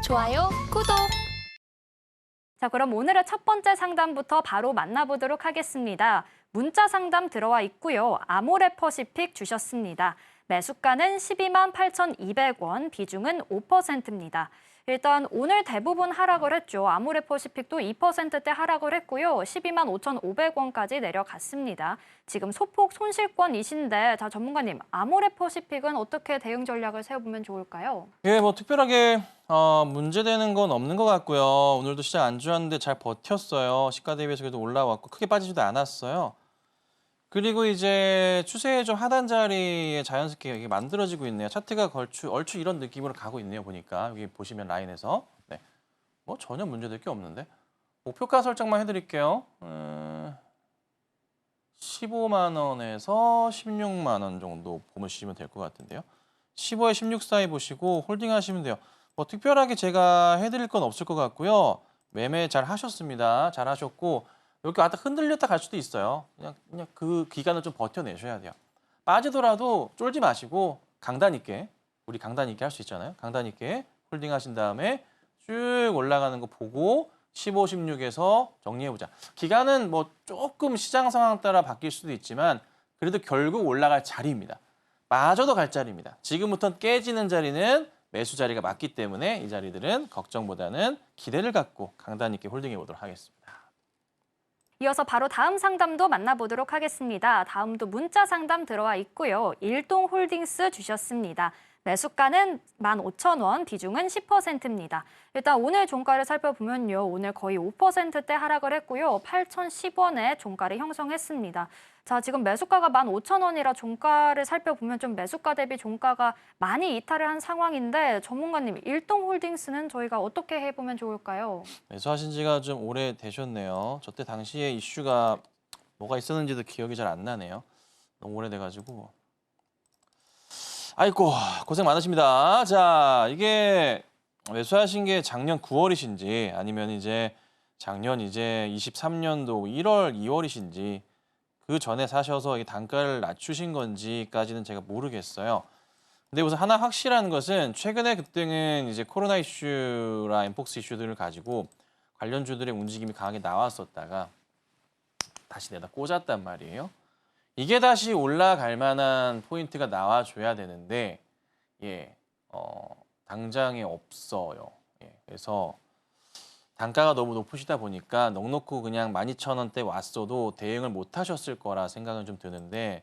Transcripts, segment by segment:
좋아요, 구독! 자, 그럼 오늘의 첫 번째 상담부터 바로 만나보도록 하겠습니다. 문자 상담 들어와 있고요. 아모레퍼시픽 주셨습니다. 매수가는 12만 8,200원, 비중은 5%입니다. 일단 오늘 대부분 하락을 했죠. 아모레퍼시픽도 2%대 하락을 했고요. 12만 5,500원까지 내려갔습니다. 지금 소폭 손실권이신데, 자, 전문가님, 아모레퍼시픽은 어떻게 대응 전략을 세워보면 좋을까요? 예, 뭐 특별하게 문제되는 건 없는 것 같고요. 오늘도 시장 안 좋았는데 잘 버텼어요. 시가 대비해서 그래도 올라왔고 크게 빠지지도 않았어요. 그리고 이제 추세의 좀 하단 자리에 자연스럽게 이게 만들어지고 있네요. 차트가 얼추 이런 느낌으로 가고 있네요. 보니까 여기 보시면 라인에서 네, 뭐 전혀 문제될 게 없는데 목표가 설정만 해드릴게요. 15만 원에서 16만 원 정도 보시면 될 것 같은데요. 15에 16 사이 보시고 홀딩 하시면 돼요. 뭐 특별하게 제가 해드릴 건 없을 것 같고요. 매매 잘 하셨습니다. 잘 하셨고 이렇게 왔다 흔들렸다 갈 수도 있어요. 그냥 그 기간을 좀 버텨내셔야 돼요. 빠지더라도 쫄지 마시고 강단 있게, 우리 강단 있게 할 수 있잖아요. 강단 있게 홀딩 하신 다음에 쭉 올라가는 거 보고 15, 16에서 정리해보자. 기간은 뭐 조금 시장 상황 따라 바뀔 수도 있지만 그래도 결국 올라갈 자리입니다. 마저도 갈 자리입니다. 지금부터 깨지는 자리는 매수 자리가 맞기 때문에 이 자리들은 걱정보다는 기대를 갖고 강단 있게 홀딩해 보도록 하겠습니다. 이어서 바로 다음 상담도 만나보도록 하겠습니다. 다음도 문자 상담 들어와 있고요. 일동홀딩스 주셨습니다. 매수가는 15,000원, 비중은 10%입니다. 일단 오늘 종가를 살펴보면요. 오늘 거의 5%대 하락을 했고요. 8,010원에 종가를 형성했습니다. 자, 지금 매수가가 15,000원이라 종가를 살펴보면 좀 매수가 대비 종가가 많이 이탈을 한 상황인데 전문가님, 일동홀딩스는 저희가 어떻게 해보면 좋을까요? 매수하신 지가 좀 오래 되셨네요. 저때 당시에 이슈가 뭐가 있었는지도 기억이 잘 안 나네요. 너무 오래돼가지고. 아이고 고생 많으십니다. 자, 이게 매수하신 게 작년 9월이신지 아니면 이제 작년 23년도 1월, 2월이신지 그 전에 사셔서 이 단가를 낮추신 건지까지는 제가 모르겠어요. 근데 우선 하나 확실한 것은 최근에 급등은 이제 코로나 이슈라 엠폭스 이슈들을 가지고 관련주들의 움직임이 강하게 나왔었다가 다시 내다 꽂았단 말이에요. 이게 다시 올라갈 만한 포인트가 나와줘야 되는데 당장에 없어요. 그래서 단가가 너무 높으시다 보니까 넉넉히 그냥 12,000원대 왔어도 대응을 못 하셨을 거라 생각은 좀 드는데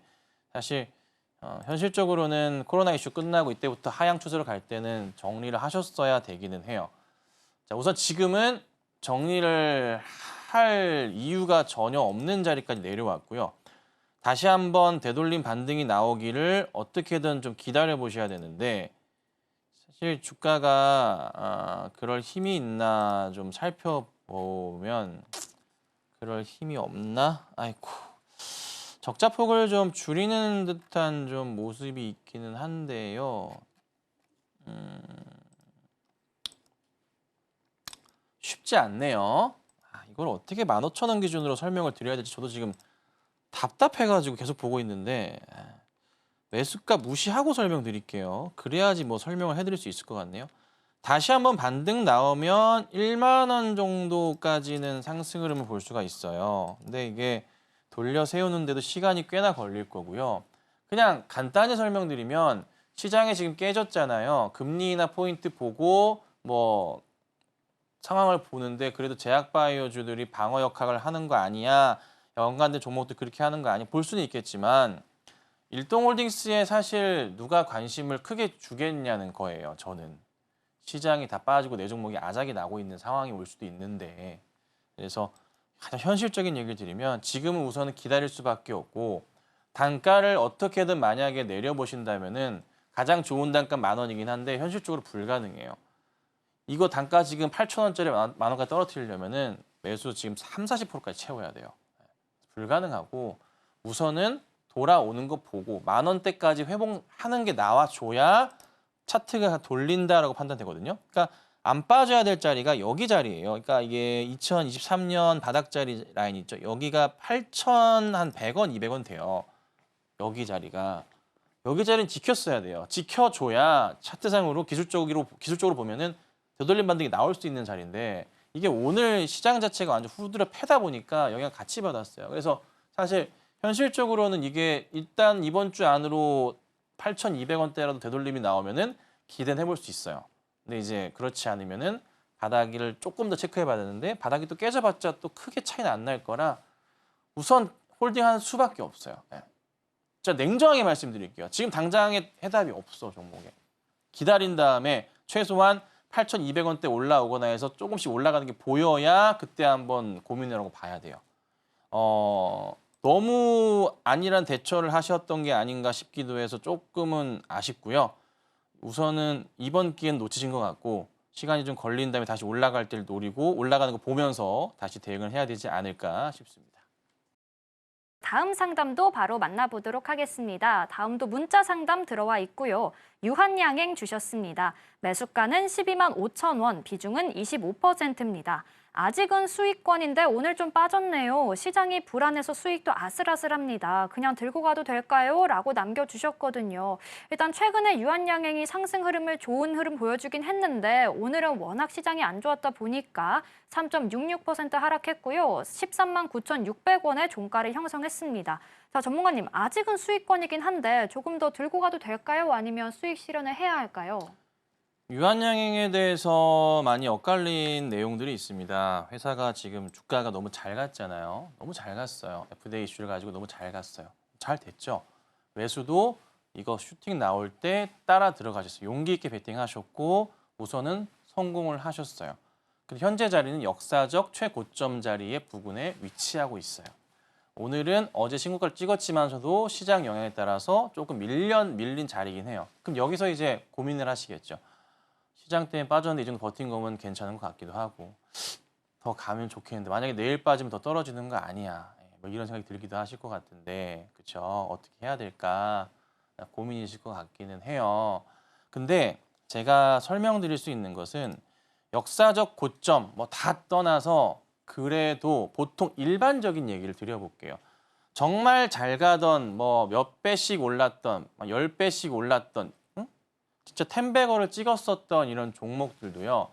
사실 현실적으로는 코로나 이슈 끝나고 이때부터 하향 추세로 갈 때는 정리를 하셨어야 되기는 해요. 자, 우선 지금은 정리를 할 이유가 전혀 없는 자리까지 내려왔고요. 다시 한번 되돌림 반등이 나오기를 어떻게든 좀 기다려 보셔야 되는데 사실 주가가 그럴 힘이 있나 좀 살펴보면 그럴 힘이 없나? 아이고. 적자폭을 좀 줄이는 듯한 좀 모습이 있기는 한데요. 쉽지 않네요. 이걸 어떻게 15,000원 기준으로 설명을 드려야 될지 저도 지금 답답해가지고 계속 보고 있는데 매수가 무시하고 설명드릴게요. 그래야지 뭐 설명을 해드릴 수 있을 것 같네요. 다시 한번 반등 나오면 1만 원 정도까지는 상승 흐름을 볼 수가 있어요. 근데 이게 돌려 세우는데도 시간이 꽤나 걸릴 거고요. 그냥 간단히 설명드리면 시장이 지금 깨졌잖아요. 금리나 포인트 보고 뭐 상황을 보는데 그래도 제약바이오주들이 방어 역할을 하는 거 아니야. 연관된 종목도 그렇게 하는 거 아니야. 볼 수는 있겠지만 일동홀딩스에 사실 누가 관심을 크게 주겠냐는 거예요. 저는. 시장이 다 빠지고 내 종목이 아작이 나고 있는 상황이 올 수도 있는데 그래서 가장 현실적인 얘기를 드리면 지금은 우선은 기다릴 수밖에 없고 단가를 어떻게든 만약에 내려보신다면은 가장 좋은 단가 10,000원이긴 한데 현실적으로 불가능해요. 이거 단가 지금 8,000원짜리 10,000원까지 떨어뜨리려면은 매수 지금 30~40%까지 채워야 돼요. 불가능하고 우선은 돌아오는 거 보고 10,000원대까지 회복하는 게 나와줘야 차트가 돌린다라고 판단되거든요. 그러니까 안 빠져야 될 자리가 여기 자리예요. 그러니까 이게 2023년 바닥자리 라인 있죠. 여기가 8,100원, 200원 돼요. 여기 자리가. 여기 자리는 지켰어야 돼요. 지켜줘야 차트상으로 기술적으로 보면은 되돌림 반등이 나올 수 있는 자리인데 이게 오늘 시장 자체가 완전 후드려 패다 보니까 영향 같이 받았어요. 그래서 사실 현실적으로는 이게 일단 이번 주 안으로 8,200원대라도 되돌림이 나오면은 기대는 해볼 수 있어요. 근데 이제 그렇지 않으면은 바닥을 조금 더 체크해봐야 되는데 바닥이 또 깨져봤자 또 크게 차이는 안 날 거라 우선 홀딩하는 수밖에 없어요. 예. 진짜 냉정하게 말씀드릴게요. 지금 당장에 해답이 없어 종목에. 기다린 다음에 최소한 8,200원대 올라오거나 해서 조금씩 올라가는 게 보여야 그때 한번 고민이라고 봐야 돼요. 너무 안일한 대처를 하셨던 게 아닌가 싶기도 해서 조금은 아쉽고요. 우선은 이번 기회는 놓치신 것 같고 시간이 좀 걸린 다음에 다시 올라갈 때를 노리고 올라가는 거 보면서 다시 대응을 해야 되지 않을까 싶습니다. 다음 상담도 바로 만나보도록 하겠습니다. 다음도 문자 상담 들어와 있고요. 유한양행 주셨습니다. 매수가는 12만 5천 원, 비중은 25%입니다. 아직은 수익권인데 오늘 좀 빠졌네요. 시장이 불안해서 수익도 아슬아슬합니다. 그냥 들고 가도 될까요? 라고 남겨주셨거든요. 일단 최근에 유한양행이 상승 흐름을 좋은 흐름 보여주긴 했는데 오늘은 워낙 시장이 안 좋았다 보니까 3.66% 하락했고요. 13만 9,600원의 종가를 형성했습니다. 자, 전문가님, 아직은 수익권이긴 한데 조금 더 들고 가도 될까요? 아니면 수익 실현을 해야 할까요? 유한양행에 대해서 많이 엇갈린 내용들이 있습니다. 회사가 지금 주가가 너무 잘 갔잖아요. 너무 잘 갔어요. FDA 이슈를 가지고 너무 잘 갔어요. 잘 됐죠. 매수도 이거 슈팅 나올 때 따라 들어가셨어요. 용기 있게 베팅하셨고 우선은 성공을 하셨어요. 근데 현재 자리는 역사적 최고점 자리에 부근에 위치하고 있어요. 오늘은 어제 신고가를 찍었지만서도 시장 영향에 따라서 조금 밀린 자리이긴 해요. 그럼 여기서 이제 고민을 하시겠죠. 시장 때문에 빠졌는데 이 정도 버틴 거면 괜찮은 것 같기도 하고 더 가면 좋겠는데 만약에 내일 빠지면 더 떨어지는 거 아니야. 뭐 이런 생각이 들기도 하실 것 같은데 그렇죠. 어떻게 해야 될까 고민이실 것 같기는 해요. 근데 제가 설명드릴 수 있는 것은 역사적 고점 뭐 다 떠나서 그래도 보통 일반적인 얘기를 드려볼게요. 정말 잘 가던 뭐 몇 배씩 올랐던 10배씩 올랐던 진짜 텐베거를 찍었었던 이런 종목들도요.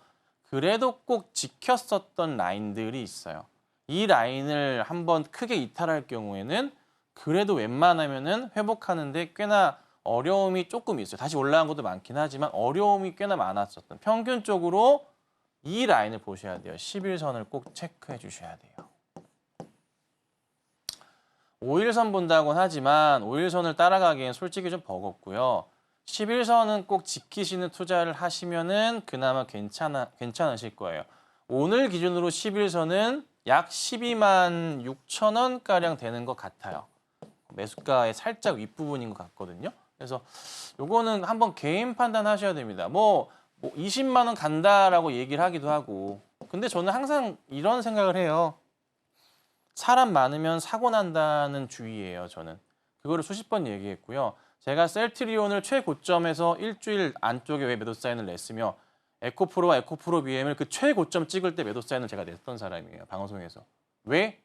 그래도 꼭 지켰었던 라인들이 있어요. 이 라인을 한번 크게 이탈할 경우에는 그래도 웬만하면은 회복하는데 꽤나 어려움이 조금 있어요. 다시 올라간 것도 많긴 하지만 어려움이 꽤나 많았었던 평균적으로 이 라인을 보셔야 돼요. 11선을 꼭 체크해 주셔야 돼요. 5일선 본다고는 하지만 5일선을 따라가기엔 솔직히 좀 버겁고요. 11선은 꼭 지키시는 투자를 하시면은 그나마 괜찮으실 거예요. 오늘 기준으로 11선은 약 12만 6천 원가량 되는 것 같아요. 매수가의 살짝 윗부분인 것 같거든요. 그래서 요거는 한번 개인 판단하셔야 됩니다. 뭐 20만 원 간다라고 얘기를 하기도 하고 근데 저는 항상 이런 생각을 해요. 사람 많으면 사고 난다는 주의예요. 저는. 그거를 수십 번 얘기했고요. 제가 셀트리온을 최고점에서 일주일 안쪽에 왜 매도 사인을 냈으며 에코프로와 에코프로 BM을 그 최고점 찍을 때 매도 사인을 제가 냈던 사람이에요. 방송에서. 왜?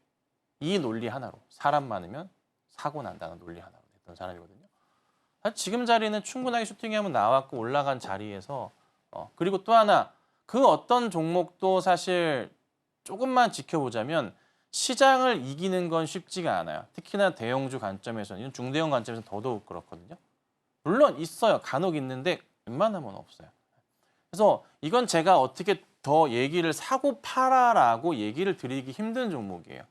이 논리 하나로. 사람 많으면 사고 난다는 논리 하나로 냈던 사람이거든요. 사실 지금 자리는 충분하게 슈팅이 한번 나왔고 올라간 자리에서 그리고 또 하나 그 어떤 종목도 사실 조금만 지켜보자면 시장을 이기는 건 쉽지가 않아요. 특히나 대형주 관점에서는 중대형 관점에서는 더더욱 그렇거든요. 물론 있어요. 간혹 있는데 웬만하면 없어요. 그래서 이건 제가 어떻게 더 얘기를 사고 팔아라고 얘기를 드리기 힘든 종목이에요.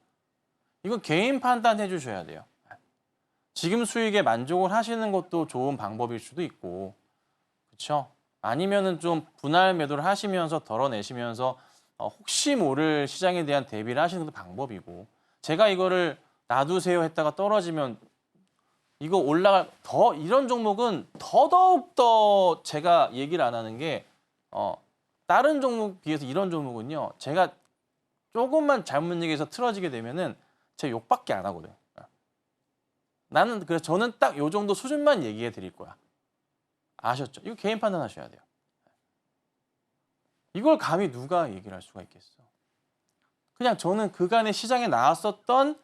이건 개인 판단해 주셔야 돼요. 지금 수익에 만족을 하시는 것도 좋은 방법일 수도 있고 그렇죠? 아니면은 좀 분할 매도를 하시면서 덜어내시면서 혹시 모를 시장에 대한 대비를 하시는 것도 방법이고 제가 이거를 놔두세요 했다가 떨어지면 이거 올라갈 이런 종목은 더더욱 더 제가 얘기를 안 하는 게 다른 종목 비해서 이런 종목은요 제가 조금만 잘못 얘기해서 틀어지게 되면은 제가 욕밖에 안 하거든요. 그래서 저는 딱 요 정도 수준만 얘기해 드릴 거야. 아셨죠? 이거 개인 판단하셔야 돼요. 이걸 감히 누가 얘기를 할 수가 있겠어. 그냥 저는 그간의 시장에 나왔었던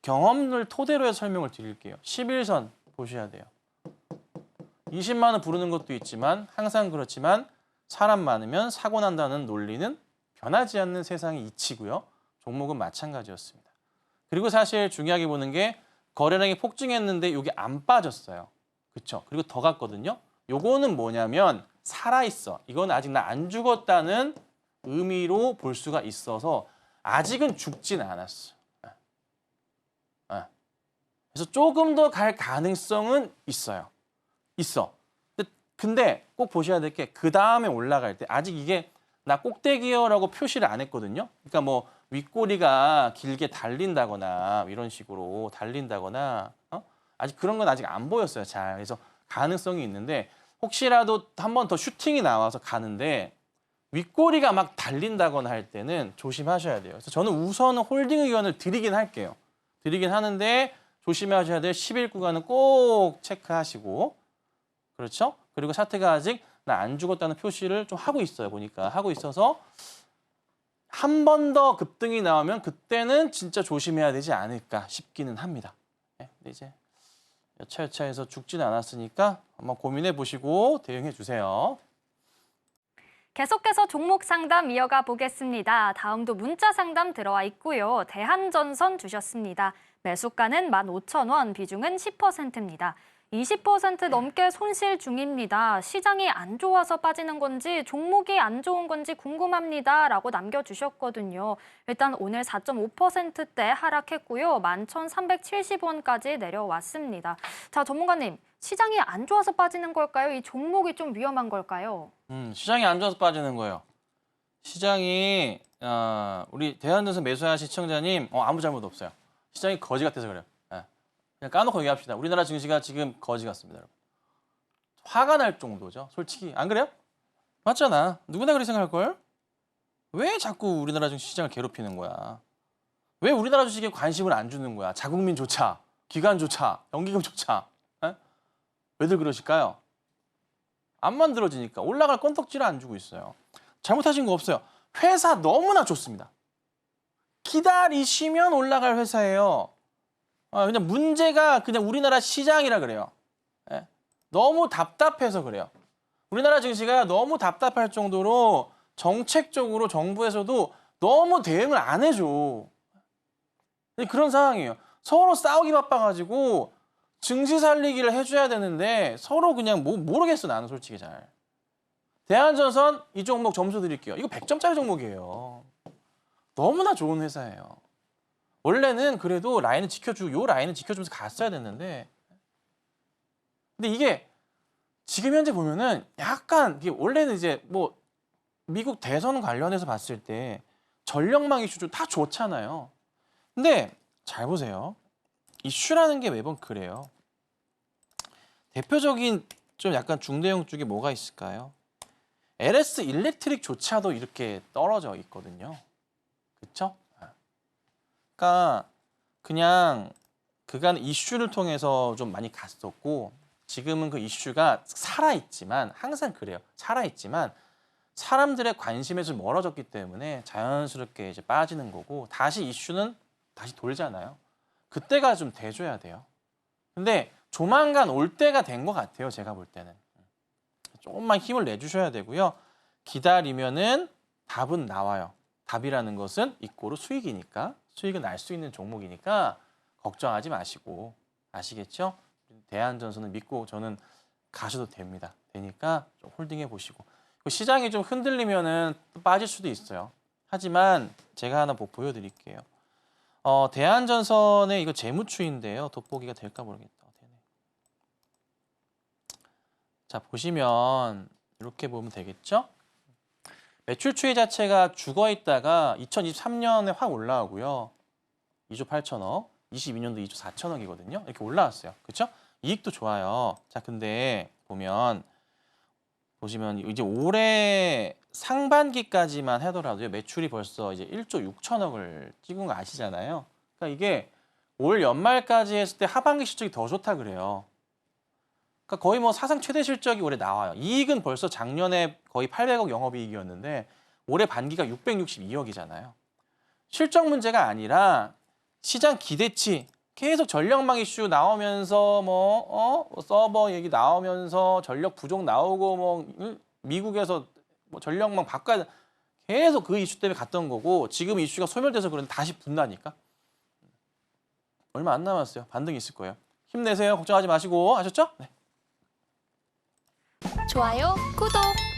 경험을 토대로 해서 설명을 드릴게요. 11선 보셔야 돼요. 20만 원 부르는 것도 있지만 항상 그렇지만 사람 많으면 사고 난다는 논리는 변하지 않는 세상의 이치고요. 종목은 마찬가지였습니다. 그리고 사실 중요하게 보는 게 거래량이 폭증했는데 이게 안 빠졌어요. 그렇죠? 그리고 더 갔거든요. 요거는 뭐냐면 살아있어. 이건 아직 나 안 죽었다는 의미로 볼 수가 있어서 아직은 죽진 않았어. 그래서 조금 더 갈 가능성은 있어요. 있어. 근데 꼭 보셔야 될 게 그 다음에 올라갈 때 아직 이게 나 꼭대기요라고 표시를 안 했거든요. 그러니까 뭐 윗꼬리가 길게 달린다거나 이런 식으로 달린다거나 아직 그런 건 아직 안 보였어요. 잘. 그래서 가능성이 있는데 혹시라도 한 번 더 슈팅이 나와서 가는데 윗꼬리가 막 달린다거나 할 때는 조심하셔야 돼요. 그래서 저는 우선은 홀딩 의견을 드리긴 할게요. 드리긴 하는데 조심하셔야 될 10일 구간은 꼭 체크하시고 그렇죠? 그리고 차트가 아직 나 안 죽었다는 표시를 좀 하고 있어요. 보니까 하고 있어서 한 번 더 급등이 나오면 그때는 진짜 조심해야 되지 않을까 싶기는 합니다. 네, 근데 이제 여차여차해서 죽지는 않았으니까 한번 고민해 보시고 대응해 주세요. 계속해서 종목 상담 이어가 보겠습니다. 다음도 문자 상담 들어와 있고요. 대한전선 주셨습니다. 매수가는 15,000원, 비중은 10%입니다. 20% 넘게 손실 중입니다. 시장이 안 좋아서 빠지는 건지 종목이 안 좋은 건지 궁금합니다. 라고 남겨주셨거든요. 일단 오늘 4.5%대 하락했고요. 11,370원까지 내려왔습니다. 자, 전문가님, 시장이 안 좋아서 빠지는 걸까요? 이 종목이 좀 위험한 걸까요? 시장이 안 좋아서 빠지는 거예요. 시장이 우리 대한전선 매수하신 시청자님 아무 잘못 없어요. 시장이 거지 같아서 그래요. 그냥 까놓고 얘기합시다. 우리나라 증시가 지금 거지 같습니다. 여러분. 화가 날 정도죠. 솔직히 안 그래요? 맞잖아. 누구나 그렇게 생각할걸? 왜 자꾸 우리나라 증시 시장을 괴롭히는 거야? 왜 우리나라 주식에 관심을 안 주는 거야? 자국민조차, 기관조차, 연기금조차. 왜들 그러실까요? 안 만들어지니까 올라갈 건덕지를 안 주고 있어요. 잘못하신 거 없어요. 회사 너무나 좋습니다. 기다리시면 올라갈 회사예요. 그냥 문제가 그냥 우리나라 시장이라 그래요. 너무 답답해서 그래요. 우리나라 증시가 너무 답답할 정도로 정책적으로 정부에서도 너무 대응을 안 해줘. 그런 상황이에요. 서로 싸우기 바빠가지고 증시 살리기를 해줘야 되는데 서로 그냥 모르겠어 나는 솔직히 잘. 대한전선 이 종목 점수 드릴게요. 이거 100점짜리 종목이에요. 너무나 좋은 회사예요. 원래는 그래도 라인을 요 라인을 지켜주면서 갔어야 됐는데 근데 이게 지금 현재 보면은 약간 이게 원래는 이제 뭐 미국 대선 관련해서 봤을 때 전력망 이슈도 다 좋잖아요. 근데 잘 보세요. 이슈라는 게 매번 그래요. 대표적인 좀 약간 중대형 쪽에 뭐가 있을까요? LS 일렉트릭조차도 이렇게 떨어져 있거든요. 그렇죠? 그러니까 그냥 그간 이슈를 통해서 좀 많이 갔었고 지금은 그 이슈가 살아있지만 항상 그래요. 살아있지만 사람들의 관심에서 좀 멀어졌기 때문에 자연스럽게 이제 빠지는 거고 다시 이슈는 다시 돌잖아요. 그때가 좀 돼줘야 돼요. 근데 조만간 올 때가 된 것 같아요. 제가 볼 때는. 조금만 힘을 내주셔야 되고요. 기다리면은 답은 나와요. 답이라는 것은 이꼬르 수익이니까 수익은 날 수 있는 종목이니까 걱정하지 마시고 아시겠죠? 대한전선은 믿고 저는 가셔도 됩니다. 되니까 좀 홀딩해 보시고 시장이 좀 흔들리면은 또 빠질 수도 있어요. 하지만 제가 하나 보여드릴게요. 대한전선의 이거 재무추인데요. 돋보기가 될까 모르겠다. 되네. 자 보시면 이렇게 보면 되겠죠? 매출 추이 자체가 죽어 있다가 2023년에 확 올라오고요. 2조 8천억, 22년도 2조 4천억이거든요. 이렇게 올라왔어요. 그렇죠? 이익도 좋아요. 자, 근데 보시면 이제 올해 상반기까지만 하더라도요. 매출이 벌써 이제 1조 6천억을 찍은 거 아시잖아요. 그러니까 이게 올 연말까지 했을 때 하반기 실적이 더 좋다 그래요. 그러니까 거의 뭐 사상 최대 실적이 올해 나와요. 이익은 벌써 작년에 거의 800억 영업이익이었는데 올해 반기가 662억이잖아요. 실적 문제가 아니라 시장 기대치 계속 전력망 이슈 나오면서 서버 얘기 나오면서 전력 부족 나오고 미국에서 뭐 전력망 바꿔야 계속 그 이슈 때문에 갔던 거고 지금 이슈가 소멸돼서 그런데 다시 분다니까. 얼마 안 남았어요. 반등이 있을 거예요. 힘내세요. 걱정하지 마시고. 아셨죠? 네. 좋아요, 구독.